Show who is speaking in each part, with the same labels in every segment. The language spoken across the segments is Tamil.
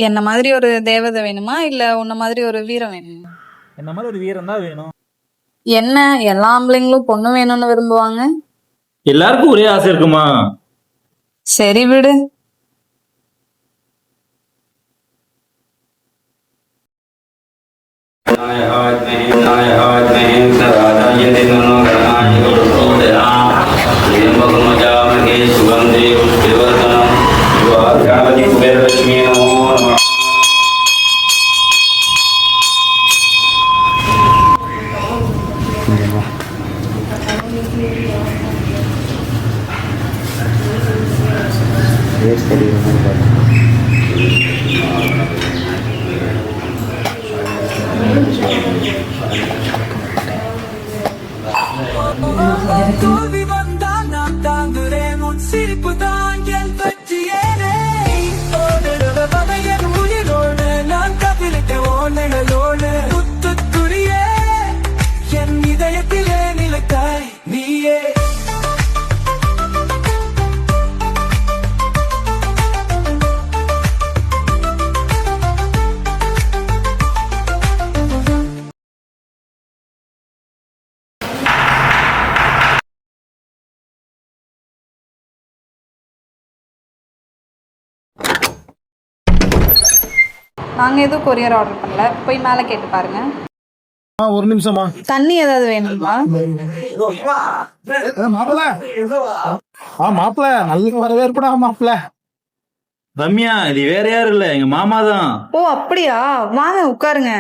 Speaker 1: என்ன மாதிரி ஒரு தேவதை வேணுமா இல்ல உன்ன மாதிரி ஒரு வீரம் வேணுமா?
Speaker 2: என்ன மாதிரி ஒரு வீரம் தான் வேணும்.
Speaker 1: என்ன எல்லா ஆம்பளைங்களும் பொண்ணு வேணும்னு விரும்புவாங்க?
Speaker 2: எல்லாருக்கும் ஒரே ஆசை இருக்குமா?
Speaker 1: சரி விடு.
Speaker 3: தோல்வி வந்தால் நான் தாங்குறேன் உன் சிரிப்பு தான் என் பற்றியேனே என் உயிரோடு நான் கவிழ்த்த ஓலைகளோடு துத்துக்குரியே என் இதயத்திலே நிலைத்தாய் நீயே.
Speaker 1: நாங்க எதுவும் கொரியர் ஆர்டர் பண்ணல, போய் மேல கேட்டு பாருங்க.
Speaker 4: ஒரு நிமிஷமா.
Speaker 1: தண்ணி ஏதாவது வேணுமா?
Speaker 4: மாப்பிள்ள மாப்பிள்ள நல்ல வரவேற்புடா மாப்பிள்ள.
Speaker 2: ரம்யா, இது வேற யாரும் இல்ல, எங்க மாமா தான்.
Speaker 1: ஓ அப்படியா, வாங்க உட்காருங்க.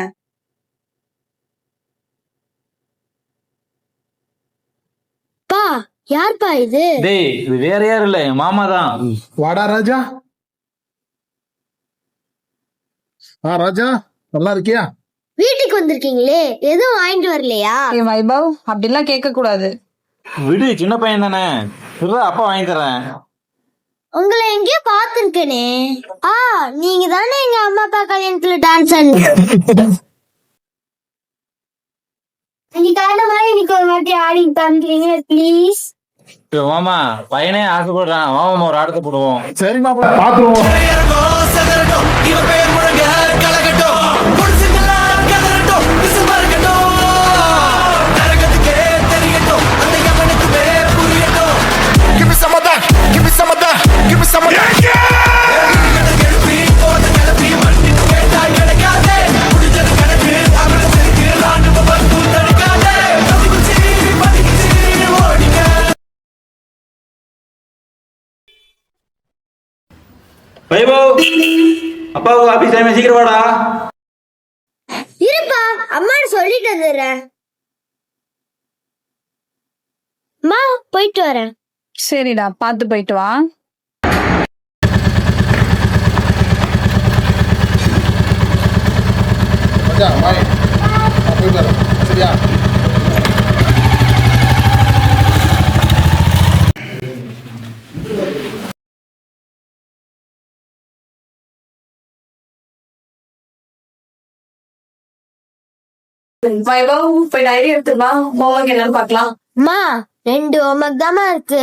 Speaker 5: பா, யார்ப்பா இது?
Speaker 2: டேய், இது வேற யாரும் இல்ல, எங்க மாமா தான்.
Speaker 4: வாடா ராஜா. ராஜா நல்லா இருக்கியா?
Speaker 5: வீட்டுக்கு வந்திருக்கீங்களே, எதுவும் வாங்கிட்டு வரலையா?
Speaker 1: வைபவ், அப்படிலாம் கேட்க கூடாது.
Speaker 2: விடு, சின்ன பையன் தானே. அப்பா வாங்கி தரேன்.
Speaker 5: உங்களை எங்கேயோ பாத்துருக்கேனே. நீங்க தானே எங்க அம்மா அப்பா கல்யாணத்துல டான்ஸ் இன்னைக்கு ஒரு வாட்டி ஆடி தந்துறீங்க ப்ளீஸ்.
Speaker 2: மாமா பையனே ஆசைப்படுறான், மாமா ஒரு ஆடத்தை போடுவோம்.
Speaker 4: சரி மாப்பிள்ள, பாத்துருவோம்.
Speaker 2: வைபவ், அப்பாவுக்கு ஆபீஸ் டைம், சீக்கிரம் வாடா.
Speaker 5: இருப்பா, அம்மான்னு சொல்லிட்டு வந்துடுறேன். அம்மா, போயிட்டு வரேன்.
Speaker 1: சரிடா, பார்த்து போயிட்டு வா.
Speaker 4: ராஜா பாய், போயிட்டு வரேன். சரியா?
Speaker 1: வைபவ், போய் டைரி எடுத்துமா, ஹோம்ஒர்க் என்னன்னு பார்க்கலாம்.
Speaker 5: அம்மா, 2 ஹோம்ஒர்க் தாமா இருக்கு.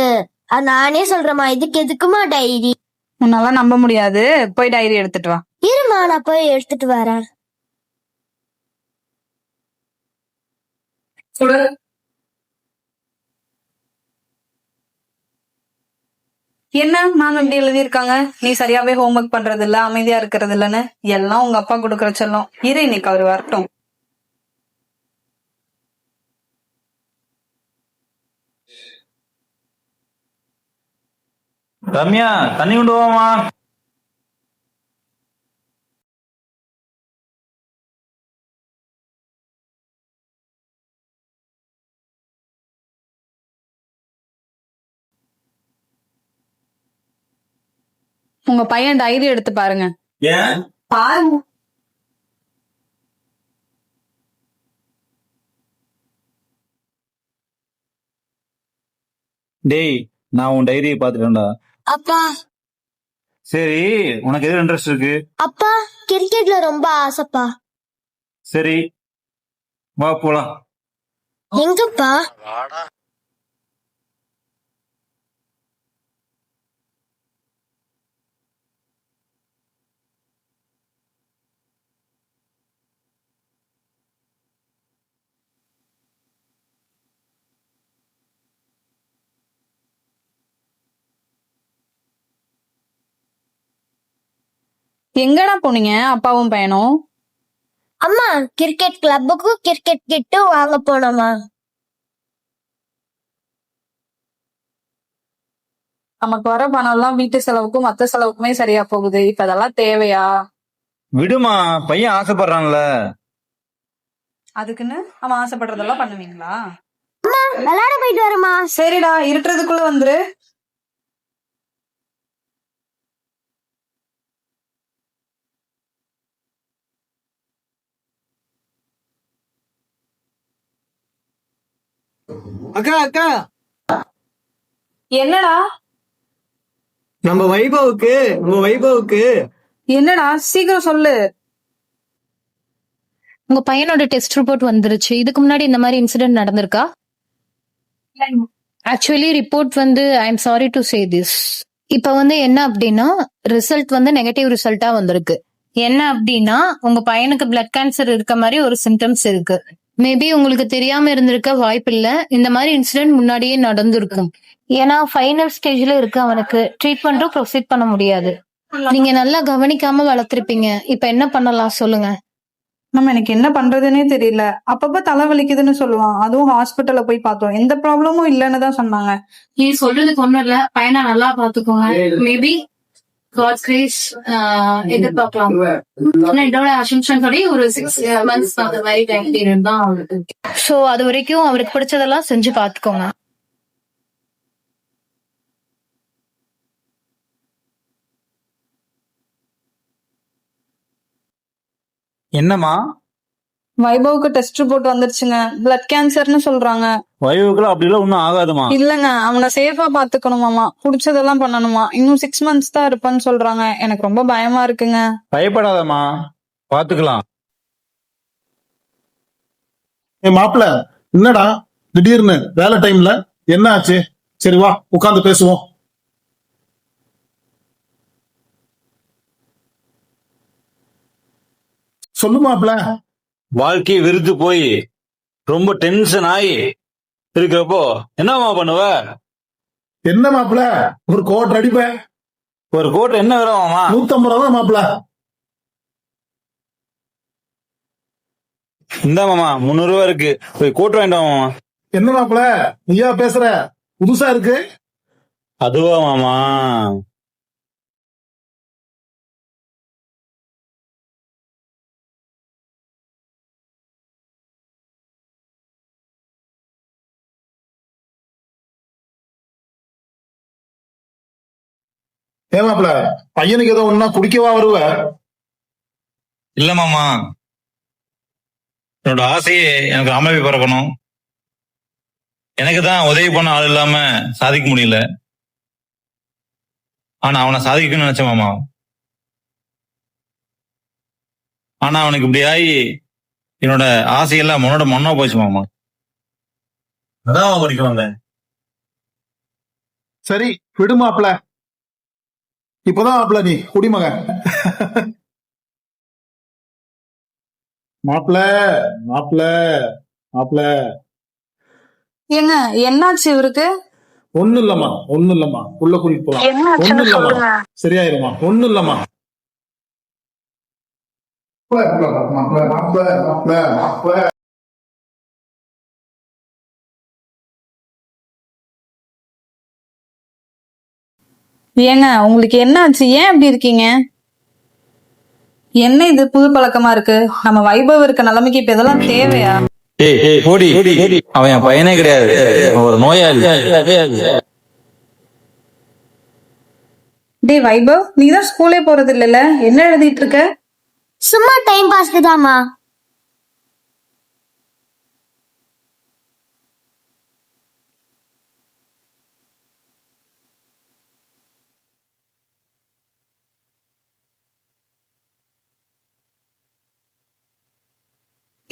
Speaker 5: அது நானே சொல்றேம்மா, இதுக்கு எதுக்குமா டைரி?
Speaker 1: உன்னால நம்ப முடியாது, போய் டைரி எடுத்துட்டு வா.
Speaker 5: இருமா, நான் போய் எடுத்துட்டு வரேன்.
Speaker 1: என்ன மேம் இப்படி எழுதியிருக்காங்க? நீ சரியாவே ஹோம்ஒர்க் பண்றது இல்ல, அமைதியா இருக்கிறது இல்லன்னு. எல்லாம் உங்க அப்பா கொடுக்கற செல்லம். இரு, இன்னைக்கு அவரு வரட்டும்.
Speaker 2: ரம்யா, தண்ணி கொண்டு போமா.
Speaker 1: உங்க பையன் டைரி எடுத்து பாருங்க.
Speaker 2: ஏன்?
Speaker 1: பாருங்க.
Speaker 2: டேய், நான் உன் டைரியை பாத்துட்டேன்டா.
Speaker 5: அப்பா.
Speaker 2: சரி, உனக்கு எது இன்ட்ரெஸ்ட் இருக்கு?
Speaker 5: அப்பா, கிரிக்கெட்ல ரொம்ப ஆசைப்பா.
Speaker 2: சரி, வா போலாம்.
Speaker 5: எங்கப்பா?
Speaker 1: எங்கடா போனீங்க அப்பாவும் பையனும்?
Speaker 5: அம்மா கிரிக்கெட் கிளப்புக்கும் கிரிக்கெட் கிட்டும் வாங்க போனோமா.
Speaker 1: நமக்கு வர பணம் எல்லாம் வீட்டு செலவுக்கும் மத்த செலவுக்குமே சரியா போகுது. இப்ப அதெல்லாம் தேவையா?
Speaker 2: விடுமா, பையன் ஆசைப்படுறான்ல.
Speaker 1: அதுக்குன்னு அவன் ஆசைப்படுறதெல்லாம் பண்ணுவீங்களா?
Speaker 5: விளையாட போயிட்டு வரமா.
Speaker 1: சரிடா, இருட்டுறதுக்குள்ள வந்துரு.
Speaker 6: அக்கா அக்கா,
Speaker 1: என்னடா
Speaker 6: நம்ம வைபவுக்கு
Speaker 1: என்னடா சீக்கிரம் சொல்லு.
Speaker 7: உங்க பையனோட டெஸ்ட் ரிப்போர்ட் வந்துருச்சு. இதுக்கு முன்னாடி இந்த மாதிரி இன்சிடென்ட் நடந்திருக்கா? Actually report I am sorry to say this. இப்ப என்ன அப்படின்னா ரிசல்ட் நெகட்டிவ் ரிசல்ட்டா வந்திருக்கு. என்ன அப்படின்னா உங்க பையனுக்கு பிளட் கேன்சர் இருக்க மாதிரி ஒரு சிம்டம்ஸ் இருக்கு. மேபி உங்களுக்கு தெரியாம இருந்திருக்க வாய்ப்பு இல்ல. இந்த மாதிரி இன்சிடென்ட் முன்னாடியே நடந்திருக்கும். ஏன்னா ஃபைனல் ஸ்டேஜ்ல இருக்கு. அவனுக்கு ட்ரீட்மெண்ட்டும் ப்ரொசீட் பண்ண முடியாது. நீங்க நல்லா கவனிக்காம வளர்த்திருப்பீங்க. இப்ப என்ன பண்ணலாம் சொல்லுங்க.
Speaker 1: நம்ம எனக்கு என்ன பண்றதுன்னே தெரியல. அப்பப்ப தலை வலிக்குதுன்னு சொல்லுவான். அதுவும் ஹாஸ்பிட்டல்ல போய் பார்த்தோம், எந்த ப்ராப்ளமும் இல்லைன்னு தான் சொன்னாங்க.
Speaker 7: நீ சொல்றதுக்கு ஒண்ணும் இல்ல. பையனை நல்லா பாத்துக்கோங்க. மேபி காட்ஸ் கிரேஸ் எதிர்பார்க்கலாம். ஆனா இதோட அசம்ஷன் படி ஒரு 6 months அந்த மாதிரி டைம் பீரியட் தான் அவருக்கு. சோ அது வரைக்கும் அவருக்கு பிடிச்சதெல்லாம் செஞ்சு பாத்துக்கோங்க.
Speaker 2: என்னம்மா,
Speaker 1: வைபவுக்கு டெஸ்ட் ரிப்போர்ட் வந்துருச்சுங்க. பிளட் கேன்சர்னு சொல்றாங்க.
Speaker 2: வயவுக்குள்ள அப்படிலாம் ஒன்னும் ஆகாதுமா.
Speaker 1: இல்லங்க, அவனை சேஃபா பாத்துக்கணுமாமா, புடிச்சதெல்லாம் பண்ணணுமா. இன்னும் 6 months தான் இருப்பான்னு சொல்றாங்க. எனக்கு ரொம்ப பயமா இருக்குங்க.
Speaker 2: பயப்படாதம்மா, பாத்துக்கலாம்.
Speaker 4: மாப்பிள்ள, என்னடா திடீர்னு வேலை டைம்ல என்ன ஆச்சு? சரி வா உட்காந்து பேசுவோம். சொல்லு மாப்பிள்ள.
Speaker 2: வாழ்க்கையை வெறுத்து போய் ரொம்ப டென்ஷன் ஆகி இருக்கிறப்போ என்னம்மா பண்ணுவ?
Speaker 4: என்ன மாப்பிள்ள, ஒரு கோட் அடிப்பேன்.
Speaker 2: ஒரு கோட் என்ன விலைமாமா?
Speaker 4: 150 ரூபா தான் மாப்பிள்ள.
Speaker 2: இந்த மாமா 300 ரூபா இருக்கு, போய் கோட் வாங்கிட்டு வா மாமா.
Speaker 4: என்ன மாப்பிள்ள நீயா பேசுற? புதுசா இருக்கு.
Speaker 2: அதுவா மாமா?
Speaker 4: ஏன் மாப்பிள்ள, பையனுக்கு ஏதோ ஒன்னா குடிக்கவா வருவ?
Speaker 2: இல்ல மாமா, என்னோட ஆசையே எனக்கு அமைதி பிறக்கணும். எனக்கு தான் உதவி பண்ண ஆள் இல்லாம சாதிக்க முடியல. ஆனா அவனை சாதிக்கணும்னு நினைச்சேன் மாமா. ஆனா அவனுக்கு இப்படி ஆகி என்னோட ஆசையெல்லாம் மண்ணோட மண்ணா போச்சு மாமா. அதான் அவன் படிக்க வந்தேன்.
Speaker 4: சரி விடு மாப்பிள்ள. இப்பதான் மாப்பிள்ள நீ குடிமகன். மாப்பிள்ள மாப்பிள்ள மாப்பிள்ள.
Speaker 1: ஏங்க என்னாச்சு இவருக்கு?
Speaker 4: ஒண்ணு இல்லம்மா உள்ள கூட்டிட்டு போலாம். ஒண்ணு இல்லம்மா, சரியாயிருமா? ஒண்ணு இல்லம்மா.
Speaker 1: ஏங்க உங்களுக்கு என்னாச்சு? ஏன் இப்படி இருக்கீங்க? என்ன இது புது பழக்கமா இருக்கு? நம்ம வைபவ் இருக்க நிலைமைக்கு இப்ப இதெல்லாம் தேவையா?
Speaker 2: ஓடி அவன் என் பையனே கிடையாது, ஒரு நோயாளி.
Speaker 1: டே வைபவ், நீ தான் ஸ்கூலே போறது இல்லைல்ல, என்ன எழுதிட்டு இருக்க?
Speaker 5: சும்மா டைம் பாஸ்க்கு தாமா.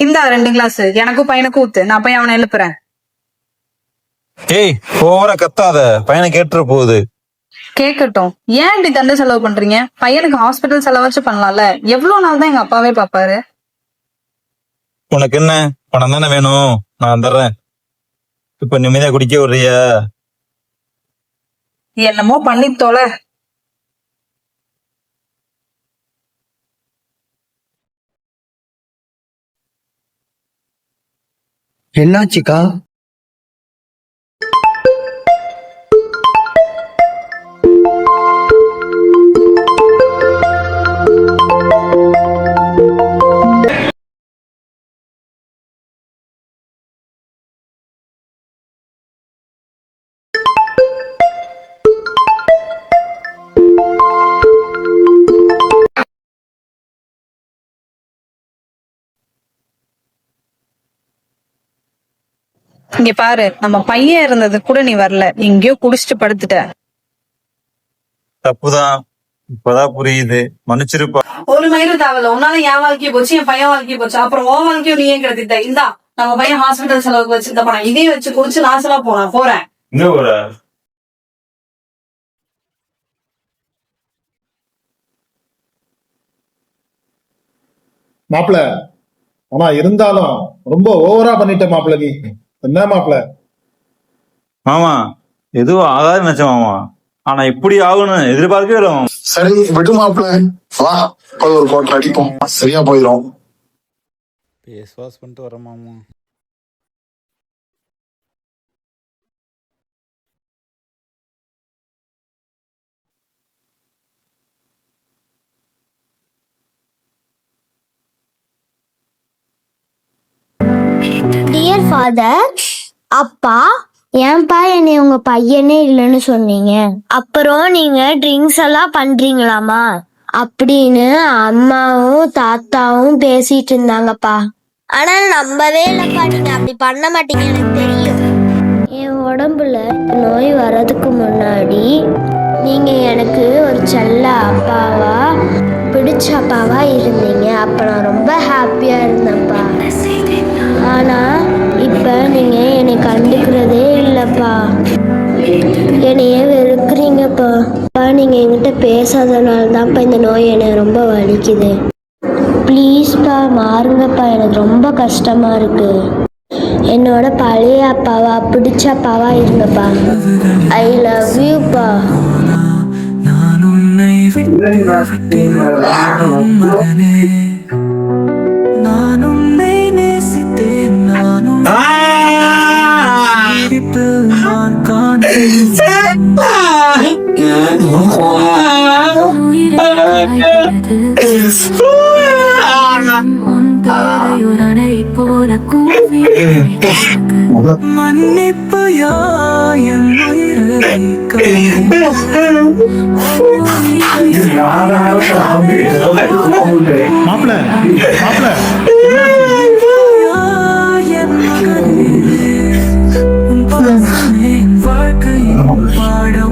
Speaker 1: இந்த 2 கிளாஸ் எனக்கும் பையனுக்கும் ஊத்து, நான் போய் அவனை எழுப்புறேன்.
Speaker 2: ஏய் ஓவரா கத்தாத, பையனை கேட்டுற போகுது.
Speaker 1: கேட்கட்டும். ஏன் இப்படி தண்டை செலவு பண்றீங்க? பையனுக்கு ஹாஸ்பிட்டல் செலவாச்சு பண்ணலாம்ல. எவ்வளவு நாள் தான் எங்க அப்பாவே பாப்பாரு?
Speaker 2: உனக்கு என்ன பணம் தானே வேணும், நான் தர்றேன். இப்ப நிம்மதியா குடிக்க விடுறியா?
Speaker 1: என்னமோ பண்ணி தொலை.
Speaker 6: என்னாச்சுக்கா?
Speaker 1: இங்க பாரு, நம்ம பையன் இருந்தது கூட நீ வரல, எங்கேயோ குடிச்சிட்டு படுத்துட்ட.
Speaker 2: தப்புதான், இப்பதான் புரியுது, மன்னிச்சிருப்பா.
Speaker 1: ஒரு மயிலும் தேவையில்ல. உன்னால என் வாழ்க்கைய போச்சு, என் பையன் வாழ்க்கைய போச்சு, அப்புறம் உன் வாழ்க்கையும் நீ ஏன் கெடுத்துட்ட? இந்தா நம்ம பையன் ஹாஸ்பிட்டல் செலவுக்கு வச்சிருந்த பணம், இதையும் வச்சு குடிச்சு நாசலா போறேன்.
Speaker 2: இங்க ஒரு
Speaker 4: மாப்பிள, ஆனா இருந்தாலும் ரொம்ப ஓவரா பண்ணிட்ட மாப்பிள. நீ என்ன மாப்பிள?
Speaker 2: மாமா எதுவும் ஆகாது நினைச்சேன் மாமா, ஆனா இப்படி ஆகும்னு எதிர்பார்க்கவே இல்லை மாமா.
Speaker 8: சரி விட்டு மாப்பிள்ள, வா போய் ஒரு கோட்டை அடிப்போம், சரியா போயிடும்.
Speaker 2: பேஸ் வாஷ் பண்ணிட்டு வரேன் மாமா.
Speaker 5: டியர் ஃபாதர், அப்பா, ஏன்பா என்னை உங்க பையனே இல்லைன்னு சொன்னீங்க? அப்புறம் நீங்க ட்ரிங்க்ஸ் எல்லாம் பண்றீங்களாமா அப்படின்னு அம்மாவும் தாத்தாவும் பேசிட்டு இருந்தாங்கப்பா. ஆனா நம்பவே இல்லப்பா, நீங்க அப்படி பண்ண மாட்டீங்க, எனக்கு தெரியும். என் உடம்புல நோய் வர்றதுக்கு முன்னாடி நீங்க எனக்கு ஒரு செல்ல அப்பாவா, பிடிச்ச அப்பாவா இருந்தீங்க. அப்ப நான் ரொம்ப ஹாப்பியா இருந்தேன்ப்பா. ஆனா இப்ப நீங்க என்னை கண்டுக்கிறதே இல்லப்பா, என்னைய வெறுக்கிறீங்கப்பா. நீங்க என்கிட்ட பேசாதனால தான்ப்பா இந்த நோய் எனக்கு ரொம்ப வலிக்குது. ப்ளீஸ்ப்பா மாறுங்கப்பா, எனக்கு ரொம்ப கஷ்டமா இருக்கு. என்னோட பழைய அப்பாவா, பிடிச்ச அப்பாவா இருங்கப்பா. ஐ லவ் யூப்பா.
Speaker 3: நான் உன்னை விட்டேன் மகனே, நான் உன்னை நேசித்தேன், நான் உன்னை நான் காண்கிறேன். மன்னிப்பு யாயம்
Speaker 4: மாப்பிள, மாப்பிள,
Speaker 3: வாழ்க்கையின் பாடம்